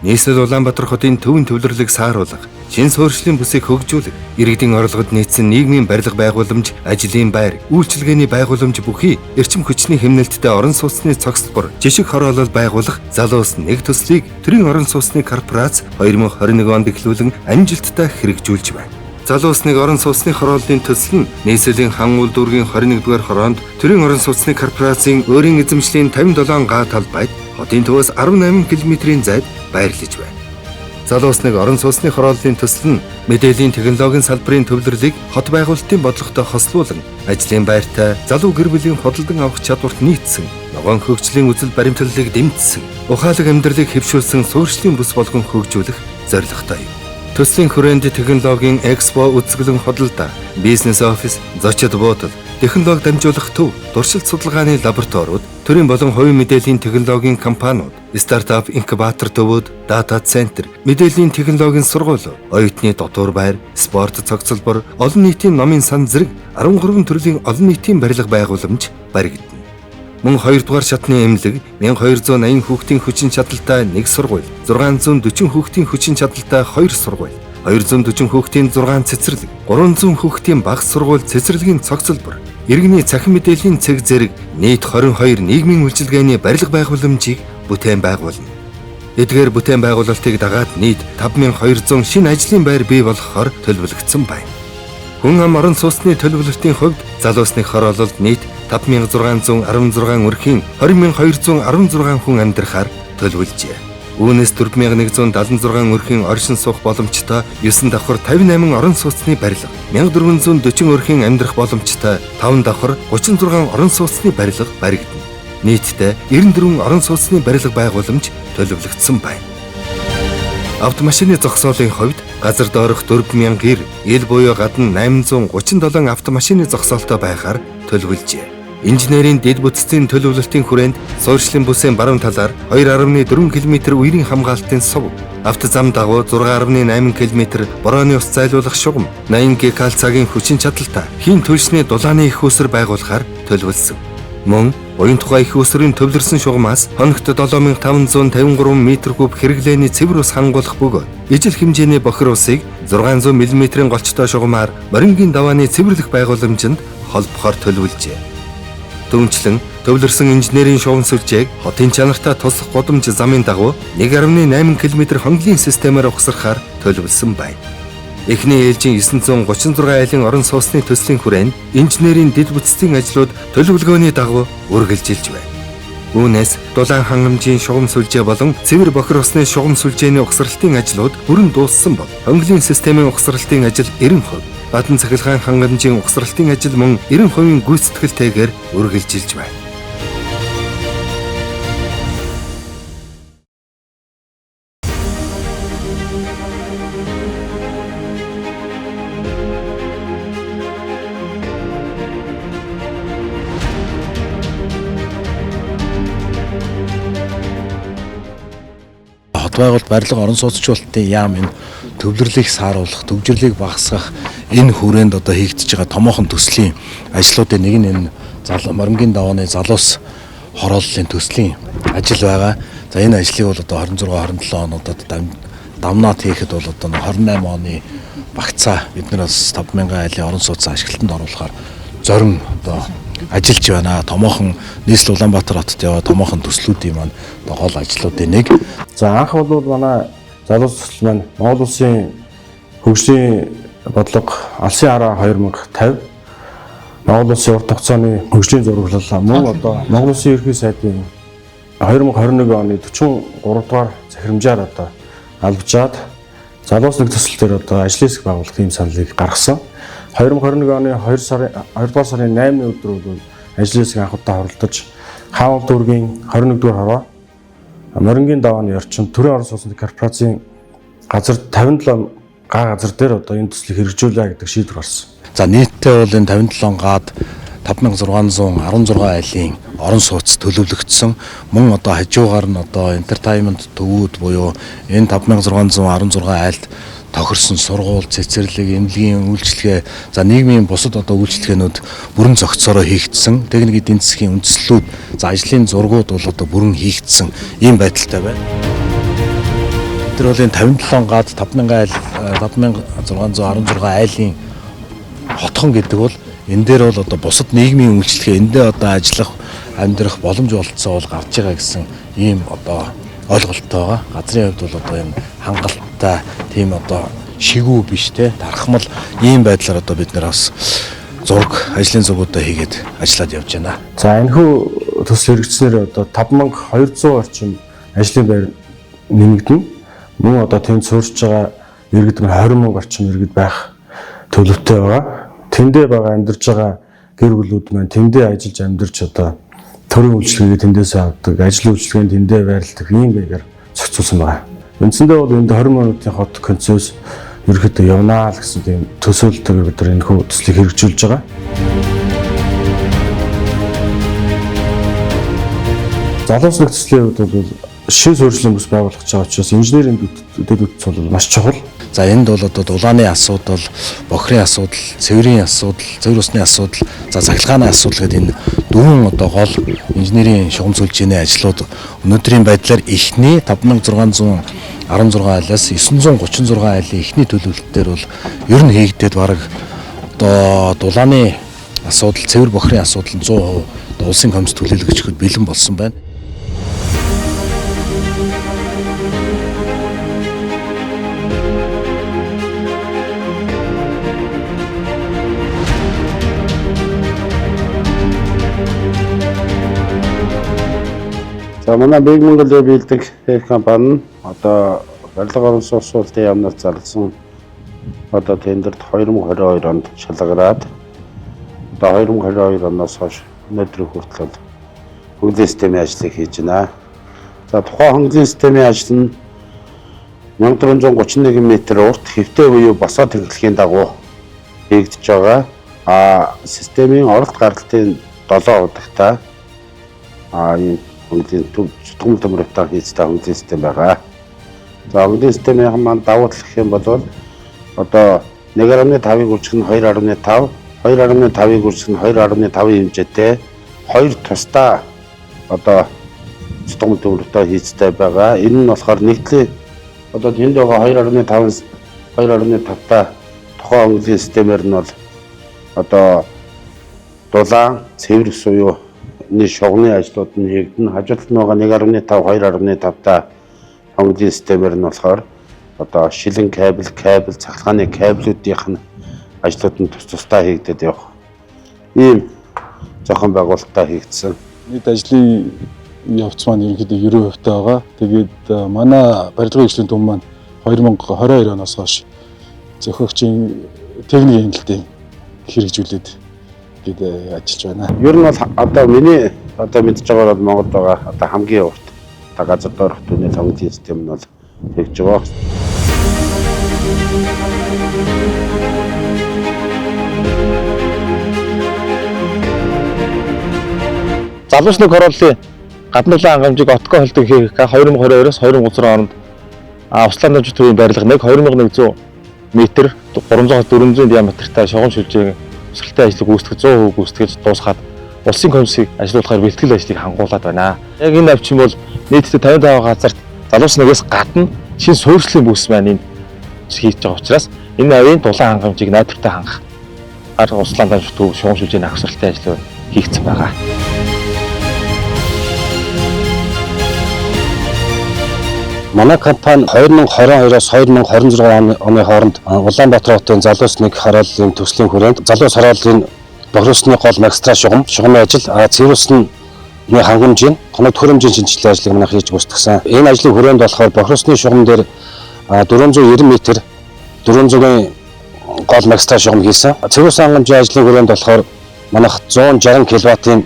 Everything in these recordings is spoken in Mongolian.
нийслэл Улаанбаатар хотын төвийн төвлөрлөг сааруулах, шин суурьшлийн бүсийг хөгжүүлэх, иргэдийн орлогод нийцсэн нийгмийн барилга байгууламж, ажлын байр, үйлчилгээний байгууламж бүхий эрчим хүчний хэмнэлттэй орон сууцны цогцлбор, жишг хороолол байгуулах залуус нэг төслийг төрийн орон сууцны корпорац 2021 онд эхлүүлэн амжилттай хэрэгжүүлж байна. Залуусны орон сууцны хорооллын төсөл нь нийслэлийн хан үйлдвэргийн 21-р хороонд төрийн орон сууцны корпорацийн өөрийн эзэмшлийн 57 га талбайд хотын төвөөс 18 км-ийн зайд байрлаж байна. Залуусны орон сууцны хорооллын төсөл нь мэдээллийн технологийн салбарын төвлөрлийг хот байгуулалтын бодлоготой хослуулан ажлын байртай залуу гэр бүлийн худалдан авах чадварт нийцсэн, ногоон хөгжлийн үзэл баримтлалыг дэмжсэн, ухаалаг амьдралыг хэвшүүлсэн суурьшлийн бүс болгон хөгжүүлэх зорилготой юм. Төслийн хүрээнд технологийн экспо үзэсгэлэн худалдаа, бизнес офис, зочид буудал, технологи дамжуулах төв, туршилт судалгааны лабораториуд, төрийн болон хувийн мэдээллийн технологийн компаниуд, стартап инкубатор төвүүд, дата центр, мэдээллийн технологийн сургууль, оюутны дотуур байр, спорт цогцлбор, олон нийтийн номын сан зэрэг 13 төрлийн олон нийтийн барилга байгууламж баригдана. Мөн 2 дугаар шатны эмнэлэг 1280 хүүхдийн хүчин чадалтай 1 сургууль, 640 хүүхдийн хүчин чадалтай 2 сургууль, 240 хүүхдийн 6 цэцэрлэг, 300 хүүхдийн багц сургууль цэцэрлэгийн цогцлбор, иргэний цахим мэдээллийн цэг зэрэг нийт 22 нийгмийн үйлчилгээний барилга байгууламжийг бүтээн байгуулна. Эдгээр бүтээн байгуулалтыг дагаад нийт 5200 шинэ ажлын байр бий болгохоор төлөвлөгдсөн байна. Хүн ам орон сууцны төлөвлөлтийн хувьд залуусны хороололд нийт 5616 өрхийн 20216 хүн амьдрахаар төлөвлөжээ. Үүнээс 4176 өрхийн оршин суух боломжтой 9 давхар 58 орон сууцны барилга, 1440 өрхийн амьдрах боломжтой 5 давхар 36 орон сууцны барилга баригдана. Нийтдээ 94 орон сууцны барилга байгууламж төлөвлөгдсөн байна. Автомашины зогсоолын хувьд газар доорх 4000 ил буюу гадна 837 автомашины зогсоолтой байхаар төлөвлөжээ. Инженерийн дэд бүтцийн төлөвлөлтийн хүрээнд суурьшлийн бүсийн баруун талаар 2.4 км үерийн хамгаалтын сув, автозам дагуу 6.8 км борооны ус зайлуулах шугам, 80 г кальцагийн хүчин чадалтай хийн түлшний дулааны их усэр байгуулахаар төлөвлөсөн. Мөн уян тухай их усрын төвлөрсөн шугамаас хоногт 7553 м3 хэрэглээний цэвэр ус хангуулах бөгөөд ижил хэмжээний бохир усыг 600 мм-ийн голчтой шугамаар морингийн давааны цэвэрлэх байгууламжинд холбохоор төлөвлөжээ. Түүнчлэн төвлөрсөн инженерийн шугам сүлжээг хотын чанартай туслах гудамж замын дагуу 1.8 км хонглын системээр угсрахаар төлөвлөсөн байна. Эхний ээлжийн 936 айлын орон сууцны төслийн хүрээнд инженерийн дэд бүтцийн ажлууд төлөвлөгөөний дагуу үргэлжилж байна. Үүнээс дулаан хангамжийн шугам сүлжээ болон цэвэр бохир усны шугам сүлжээний угсралтын ажлууд бүрэн дууссан бол хонглын системийн угсралтын ажил 90%, гадна цахилгаан хангамжийн угсралтын ажил мөн 90% гүйцэтгэлтэйгээр үргэлжилж байна. Байгуулалт барилга орон сууцчлалтын яам энэ төвлөрлийг сааруулах, төвжирлийг багасгах энэ хүрээнд одоо хийгдэж байгаа томоохон төслийн ажлуудын нэг нь энэ морингийн давааны залуус хорооллын төслийн ажил байгаа. За энэ ажлыг бол одоо 26-27 онуудад дамнаад хийхэд бол одоо 28 оны багцаа бид нар бас 5000 айлын орон сууцын ашиглалтанд оруулахаар зорин одоо ажиллаж байна. Томоохон нийслэл Улаанбаатар хотод яваа томоохон төслүүдийн маань гол ажлуудын нэг. За анх бол манай залуус төсөл маань Монгол Улсын хөгжлийн бодлого Алсын хараа 2050, Монгол Улсын урт хугацааны хөгжлийн зураглал мөн одоо Монгол Улсын ерөнхий сайдын 2021 оны 43 дугаар захирамжаар одоо албажаад залуус нэг төсөл дээр одоо ажлын хэсэг байгуулах тийм саналыг гаргасан. 2021 оны 2 дугаар сарын 8-ны өдөр бол ажлын хэсэг анх удаа хоролдож хаан дүүргийн 21 дугаар хороо морингийн давааны орчин төрийн орон сууцны корпорацийн газар 57 га газар дээр одоо энэ төслийг хэрэгжүүлээ гэдэг шийдвэр гарсан. За нийтдээ бол энэ 57 гаад 5616 айлын орон сууц төлөвлөгдсөн. Мөн одоо хажуугаар нь одоо entertainment төвүүд буюу энэ 5616 айлд тохирсон сургууль, цэцэрлэг, эмнэлгийн үйлчилгээ, за нийгмийн бусад одоо үйлчилгээнүүд бүрэн зохицоороо хийгдсэн. Техник эдийн засгийн үндэслэлүүд, за ажлын зургууд бол одоо бүрэн хийгдсэн ийм байдалтай байна. нар бол энэ 57 гад 5000 айл 5616 айлын хотхон гэдэг бол энэ дээр бол одоо бусад нийгмийн үйлчлэгээ эндээ одоо ажиллах амьдрах боломж олцсон бол гарч байгаа гэсэн ийм одоо ойлголттой байгаа. Газрын хувьд бол одоо энэ хангалттай тийм одоо шигүү биш те тархмал ийм байдлаар одоо бид нэр бас зураг ажлын зургуудаа хийгээд ажиллаад явж байна. За энэхүү төсөл хэрэгжснээр одоо 5200 орчим ажлын байр нэмэгдэнэ. Мөн одоо тэнд суурьж байгаа иргэд 20,000 орчим иргэд байх төлөвтэй байгаа. Тэндээ байгаа амьдарч байгаа гэр бүлүүд маань тэндээ ажиллаж амьдарч одоо төрийн үйлчлэгээ тэндээс авдаг, ажлын үйлчлэгээ тэндээ байрладаг ийм байгаар зохицуулсан байна. Үндсэндээ бол энд 20 минутын хот концепц ерөөхдөө явнаа л гэсэн тийм төсөөлөлтөөр бид нар энэхүү төслийг хэрэгжүүлж байгаа. Залуус нэг төслийн хувьд бол шин суурьшлийн бүс байгуулах гэж байгаа учраас инженерийн дэд үтц бол маш чухал. За энд бол одоо дулааны асуудал, бохрын асуудал, цэврийн асуудал, цэвэр усны асуудал, за цахилгааны асуудал гэдэг энэ дөрвөн одоо гол инженерийн шугам сүлжээний ажлууд өнөөдрийн байдлаар эхний 5616 айлаас 936 айлын эхний төлөвлөлтөөр бол ер нь хийгдээд бараг одоо дулааны асуудал, цэвэр бохрын асуудал нь 100% одоо улсын комисс төлөөлөгч өгөхөд бэлэн болсон байна. За манай Big Mongolia Building компани нь одоо барилга орон сууцлалтын яамнаас зарласан одоо тендерт 2022 онд шалгараад одоо 2022 оноос хойш өнөөдөр хүртэл хөнгөлөлт системийн ажлыг хийж байна. За тухайн хөнгөлөлт системийн ажил нь 1431 м урт хэвтэй буюу босоо тэнхлэхийн дагуу хийгдэж байгаа. Системийн оролт гаргалтын 7 удаагтай ийм хөнгөлийн төгөмөл төмөрөөр хийцтэй хөнгөлийн систем байгаа. За хөнгөлийн системийн маань давуу тал гэх юм бол одоо 1.5-ыг үржих нь 2.5, 2.5-ыг үржих нь 2.5 хэмжээтэй хоёр тусдаа одоо төгөмөл төмөрөөр хийцтэй байгаа. Энэ нь болохоор нэгдлийн одоо тэнд байгаа 2.5 та тухайн хөнгөлийн системээр нь бол одоо дулаан, цэвэр ус буюу шугамны ажлууд нь хийгдэн хажуудалд нь байгаа 1.5 2.5 та хөнгөлийн системээр нь болохоор одоо шилэн кабель, цахилгааны кабелүүдийн ажлууд нь тусдаа хийгдээд явах. Ийм зохион байгуулалтаа хийгдсэн. Нийт ажлын явц маань ерөнхийдөө 90% байгаа. Тэгээд манай барилгын ажлын төв маань 2022 оноос хойш зохиогчийн техникийн хяналтыг хэрэгжүүлээд ажиллаж байна. Ер нь бол одоо миний одоо мэдж байгаа бол Монголд байгаа одоо хамгийн урт одоо газар доорх түүний хөнгөлийн систем нь бол тэгж байгаа. Залуучны хорооллын гаднуулан хангамжийг отгоо холдог хийх 2022-оос 2023 онд Услаан дажид төвийн барилга 2100 м 300-400 диаметртай шугам сүлжээ өсрэлтийн ажлыг гүйцэтгэж 100% гүйцэтгэж дуусгаад улсын комиссийг ажилуулахаар бэлтгэл ажлыг хангуулад байна. Яг энэ навчин бол нийтдээ 55 газарт залуус нэгээс гадна шин суурьшлийн бүс маань энэ хийж байгаа учраас энэ авийн дулаан хангамжийг найдвартай хангах Услаан дажид төв шугам сүлжээний агсралтын ажил хийгдсэн байгаа. Манай компани 2022-оос 2026 оны хооронд Улаанбаатар хотын залуус нэг хорооллын төслийн хүрээнд залуус хорооллын бохиросны гол магистрат шугамын ажил, цэвэр усны хангамжийн, хоног төхөөрөмжийн шинжилгээ ажлыг манай хийж гүйцэтгсэн. Энэ ажлын хүрээнд болохоор бохиросны шугам дээр 490 м 400-ийн гол магистрат шугам хийсэн. Цэвэр усны хангамжийн ажлын хүрээнд болохоор манайх 160 кВт-ийн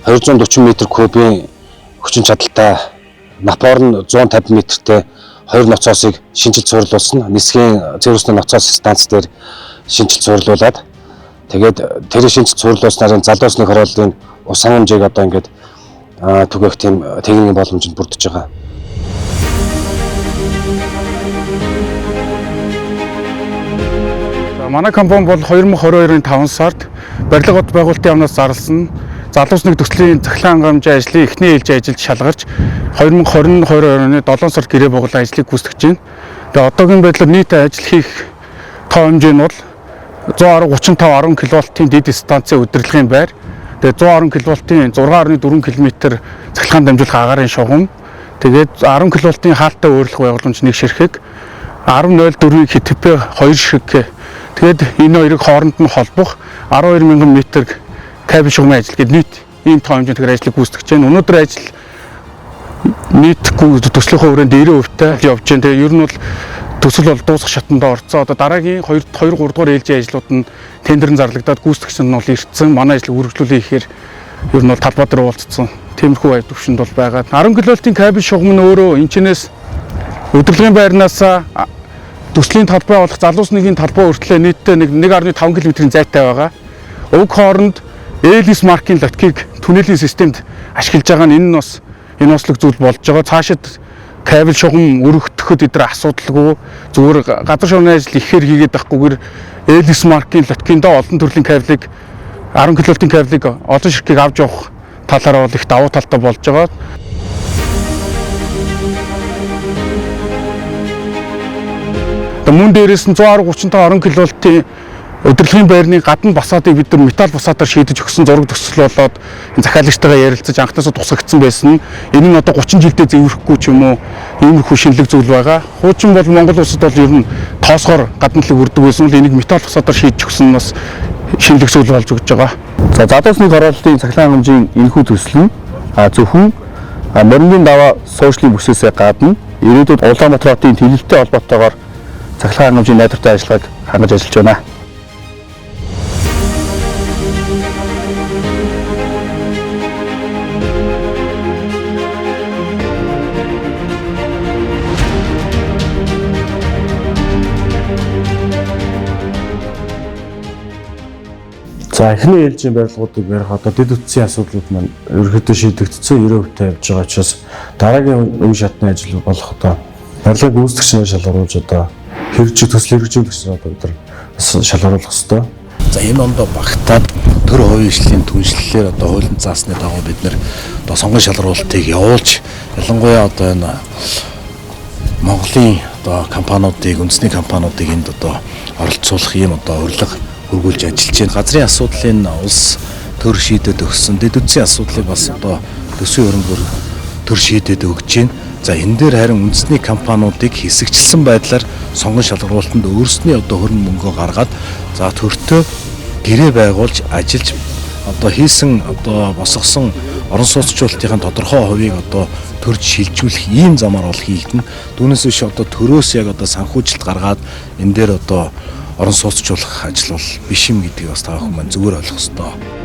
240 м3-ийн хүчин чадалтай напор нь 150 м-тэй хоёр ноцоосыг шинжилж цуурлуулсан. Нисхийн цэвэр усны ноцоос станц дээр шинжилж цуурлуулад тэгээд тэр шинжилж цуурлуулснаар залуусны хорооллын ус хангамжийг одоо ингээд түгээх тийм техникийн боломжинд бүрдэж байгаа. Манай компани бол 2022-ын 5 сард барилга бот байгуулалтын яамнаас зарласан залуусны төслийн цахилгаан хангамжийн ажлын эхний ээлжийн ажилд шалгарч 2022 оны 7 сард гэрээ байгуулсан ажлыг гүйцэтгэж байна. Тэгээ одоогийн байдлаар нийт ажил хийх тоо хэмжээ нь бол 135 10 кВт-ийн дид станцын удирдлагын байр. Тэгээ 110 кВт-ийн 6.4 км цахилгаан дамжуулах агаарын шугам. Тэгээд 10 кВт-ийн хаалттай өөрлөх байгууламж нэг ширхэг, 10.04 ХТП 2 ширхэг. Тэгээд энэ хоёрыг хооронд нь холбох 12,000 м кабель шугамын ажил гээд нийт ийм тоо хэмжээгээр ажлыг гүйцэтгэж байна. Өнөөдөр ажил нийт төслийн хувьд 90% явж байна. Тэгээ ер нь бол төсөл бол дуусах шатанд орцсон. Одоо дараагийн 2 3 дугаар ээлжийн ажлууд нь тендерэн зарлагдаад гүйцэтгэгч нь бол ирсэн. Манай ажлыг үргэлжлүүлэх ихээр ер нь бол талбай дээр уулзсан. Тиймэрхүү байр төвшөнд бол байгаа. 10 кВт-ийн кабель шугам нь өөрөө энэчнээс удирдлагын байрнаас төслийн талбай болох залуусныгийн талбай хүртлээр нийтдээ 1.5 км-ийн зайтай байгаа. Уг хооронд Элис маркийн лотгийг түнэлийн системд ашиглаж байгаа нь энэ нь ослог зүйл болж байгаа. Цаашид кабель шугам өргөдөхөд эдгээр асуудалгүй зүгээр газар шугамны ажил ихээр хийгээд байхгүйгээр Элис маркийн лоткиндоо олон төрлийн кабелийг 10 кВт-ийн кабелийг олон ширхгийг авч явах талаараа бол их давуу талтай болж байгаа. Мөн дээрээс нь 135 10 кВт-ийн удирдлагын байрны гадна басаадыг бид нар металл басаатаар шийдэж өгсөн зураг төсөл болоод захиалагчтайгаа ярилцаж анхнаасаа тусгагдсан байсан. Энэ нь одоо 30 жилдээ зэврэхгүй ч юм уу иймэрхүү шинэлэг зүйл байгаа. Хуучин бол Монгол улсад бол ер нь тоосгоор гадналыг үрдэг байсан бол энийг металл басаатаар шийдэж өгсөн нь бас шинэлэг зүйл болж өгч байгаа. За залуусны хорооллын цахилгаан хангамжийн энэхүү төсөл нь зөвхөн морингийн даваа сошиалын бүсээсээ гадна ирээдүйд Улаанбаатар хотын төлөвлөлттэй холбоотойгоор цахилгаан хангамжийн найдвартай ажиллагааг хангаж ажиллаж байна. За эхний ээлжийн барилгуудыг ярих одоо дэд үтсийн асуудлууд маань ерөнхийдөө шийдэгдсэн 90% явж байгаа учраас дараагийн үе шатны ажил болох одоо барилгыг гүйцэтгэгчнээ шалгаруулж одоо төсөл хэрэгжүүлэгчнээ одоо бид нар шалгаруулах хэрэгтэй. За энэ ондоо багтаад төр хувийн ишлийн түншлэлээр одоо хуулийн заасны дагуу бид нэр одоо сонгон шалгаруулалтыг явуулж ялангуяа одоо энэ Монголын одоо компаниудыг үндэсний компаниудыг энд одоо оролцуулах юм одоо урилга хөргүүлж ажиллаж байна. Газрын асуудлын улс төр шийдэд өгсөн. Дэд үтсийн асуудлыг бас одоо төсвийн хөрөнгөөр төр шийдэд өгч байна. За энэ дээр харин үндэсний компаниудыг хэсэгчилсэн байдлаар сонгон шалгаруулалтанд өөрсдний одоо хөрөнгө мөнгөө гаргаад за төртөө гэрээ байгуулж ажиллаж одоо хийсэн одоо босгосон орон сууцчлалтын тодорхой хувийг одоо төрж шилжүүлэх ийм замаар бол хийгдэн. Түүнээс биш одоо төрөөс яг одоо санхүүжилт гаргаад энэ дээр одоо орон сууцчлуулах ажил бол биш юм гэдгийг бас та бүхэн маань зөвөр ойлгох ёстой.